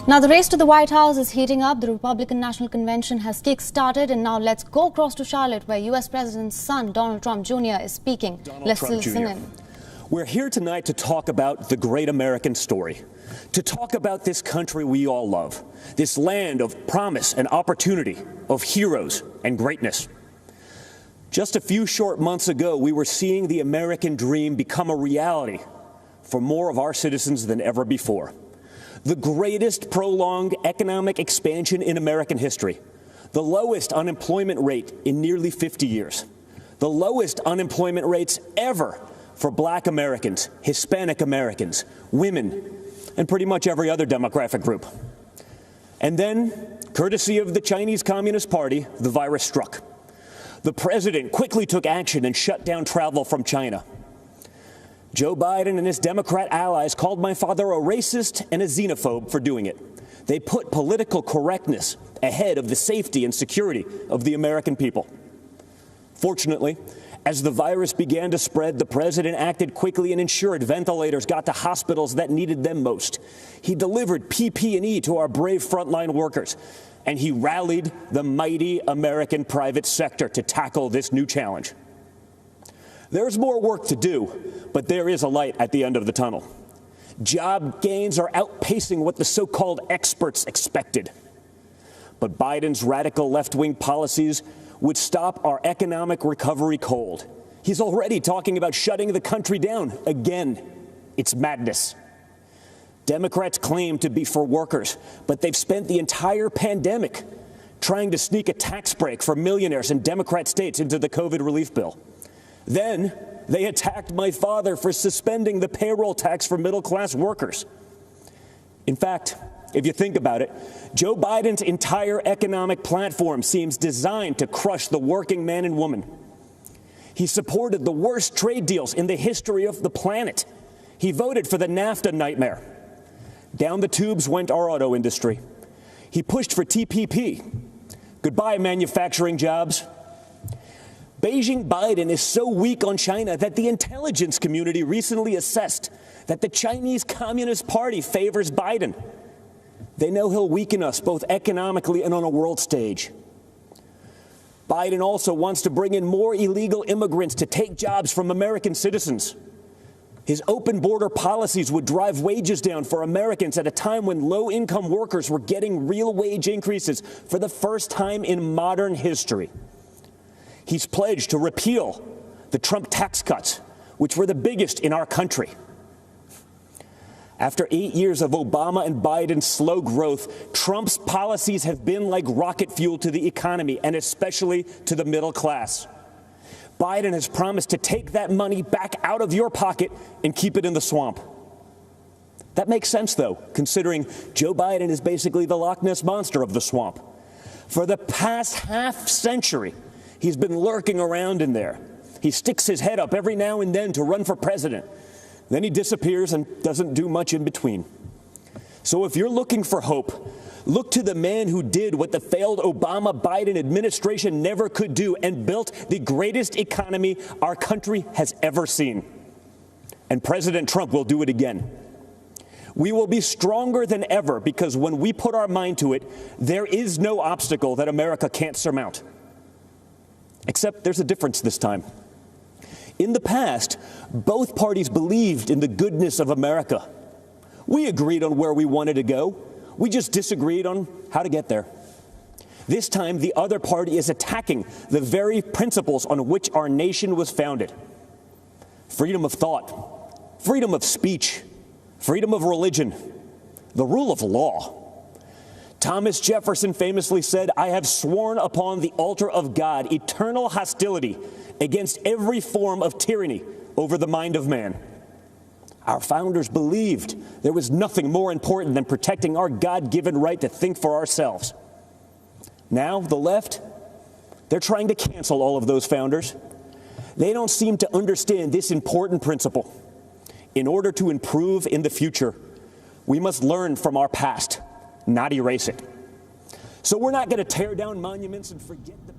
Now, the race to the White House is heating up. The Republican National Convention has kick-started, and now let's go across to Charlotte, where U.S. President's son, Donald Trump Jr., is speaking. Let's listen in. We're here tonight to talk about the great American story, to talk about this country we all love, this land of promise and opportunity, of heroes and greatness. Just a few short months ago, we were seeing the American dream become a reality for more of our citizens than ever before. The greatest prolonged economic expansion in American history, the lowest unemployment rate in nearly 50 years, the lowest unemployment rates ever for Black Americans, Hispanic Americans, women, and pretty much every other demographic group. And then, courtesy of the Chinese Communist Party, the virus struck. The president quickly took action and shut down travel from China. Joe Biden and his Democrat allies called my father a racist and a xenophobe for doing it. They put political correctness ahead of the safety and security of the American people. Fortunately, as the virus began to spread, the president acted quickly and ensured ventilators got to hospitals that needed them most. He delivered PPE to our brave frontline workers, and he rallied the mighty American private sector to tackle this new challenge. There's more work to do, but there is a light at the end of the tunnel. Job gains are outpacing what the so-called experts expected. But Biden's radical left-wing policies would stop our economic recovery cold. He's already talking about shutting the country down again. It's madness. Democrats claim to be for workers, but they've spent the entire pandemic trying to sneak a tax break for millionaires in Democrat states into the COVID relief bill. Then they attacked my father for suspending the payroll tax for middle-class workers. In fact, if you think about it, Joe Biden's entire economic platform seems designed to crush the working man and woman. He supported the worst trade deals in the history of the planet. He voted for the NAFTA nightmare. Down the tubes went our auto industry. He pushed for TPP. Goodbye, manufacturing jobs. Beijing Biden is so weak on China that the intelligence community recently assessed that the Chinese Communist Party favors Biden. They know he'll weaken us both economically and on a world stage. Biden also wants to bring in more illegal immigrants to take jobs from American citizens. His open border policies would drive wages down for Americans at a time when low-income workers were getting real wage increases for the first time in modern history. He's pledged to repeal the Trump tax cuts, which were the biggest in our country. After 8 years of Obama and Biden's slow growth, Trump's policies have been like rocket fuel to the economy, and especially to the middle class. Biden has promised to take that money back out of your pocket and keep it in the swamp. That makes sense, though, considering Joe Biden is basically the Loch Ness Monster of the swamp. For the past half-century, he's been lurking around in there. He sticks his head up every now and then to run for president. Then he disappears and doesn't do much in between. So if you're looking for hope, look to the man who did what the failed Obama-Biden administration never could do and built the greatest economy our country has ever seen. And President Trump will do it again. We will be stronger than ever because when we put our mind to it, there is no obstacle that America can't surmount. Except there's a difference this time. In the past, both parties believed in the goodness of America. We agreed on where we wanted to go. We just disagreed on how to get there. This time, the other party is attacking the very principles on which our nation was founded. Freedom of thought, freedom of speech, freedom of religion, the rule of law. Thomas Jefferson famously said, "I have sworn upon the altar of God eternal hostility against every form of tyranny over the mind of man." Our founders believed there was nothing more important than protecting our God-given right to think for ourselves. Now, the left, they're trying to cancel all of those founders. They don't seem to understand this important principle. In order to improve in the future, we must learn from our past, not erase it. So we're not going to tear down monuments and forget the